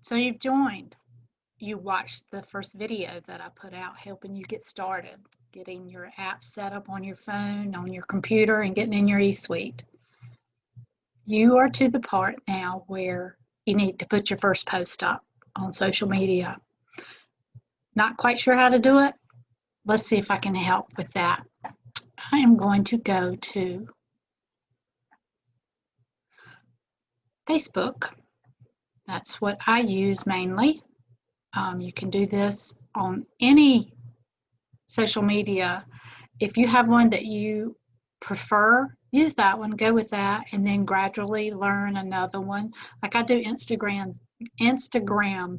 So you've joined. You watched the first video that I put out helping you get started, getting your app set up on your phone, on your computer, and getting in your eSuite. You are to the part now where you need to put your first post up on social media. Not quite sure how to do it? Let's see if I can help with that. I am going to go to Facebook. That's what I use mainly. You can do this on any social media. If you have one that you prefer, use that one, go with that, and then gradually learn another one. Like I do Instagram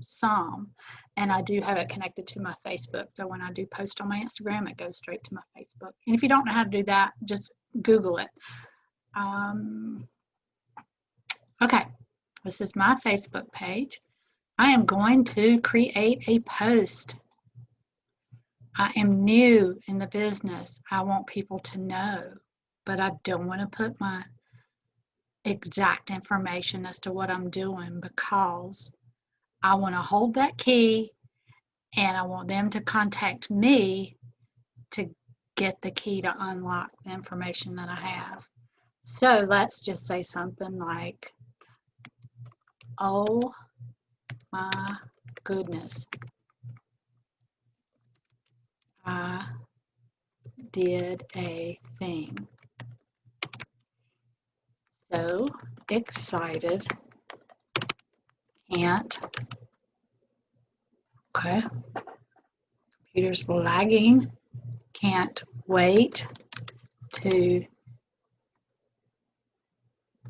some, and I do have it connected to my Facebook. So when I do post on my Instagram, it goes straight to my Facebook. And if you don't know how to do that, just Google it. Okay, this is my Facebook page. I am going to create a post. I am new in the business. I want people to know, but I don't want to put my exact information as to what I'm doing because I want to hold that key and I want them to contact me to get the key to unlock the information that I have. So let's just say something like, oh my goodness, I did a thing. So excited, can't, okay, computer's lagging, can't wait to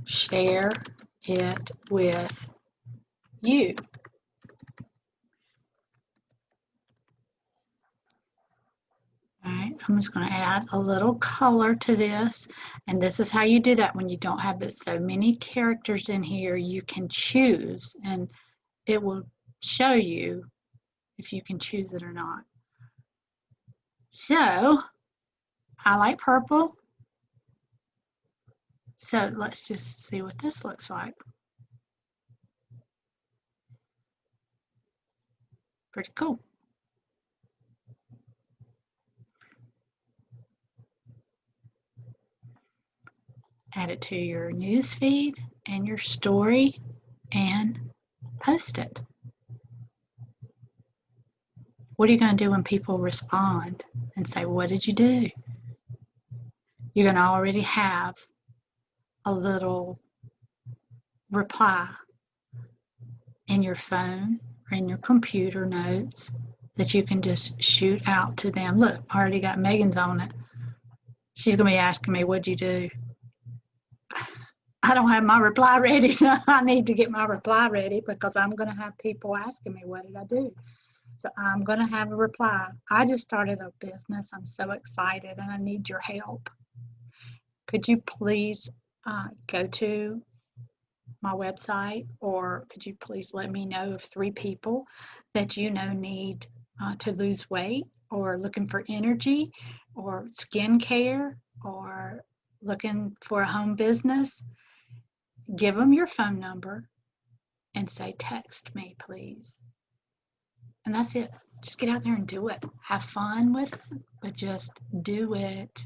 share it with you. All right, I'm just going to add a little color to this, and this is how you do that when you don't have so many characters in here. You can choose, and it will show you if you can choose it or not. So I like purple, so let's just see what this looks like. Pretty cool. Add it to your news feed and your story and post it. What are you going to do when people respond and say, what did you do? You're going to already have a little reply in your phone or in your computer notes that you can just shoot out to them. Look, I already got Megan's on it. She's going to be asking me, what'd you do? I don't have my reply ready, so I need to get my reply ready because I'm going to have people asking me, what did I do? So I'm going to have a reply. I just started a business. I'm so excited and I need your help. Could you please go to my website, or could you please let me know of 3 people that you know need to lose weight or looking for energy or skincare or looking for a home business? Give them your phone number and say, text me, please. And that's it. Just get out there and do it. Have fun with it, but just do it.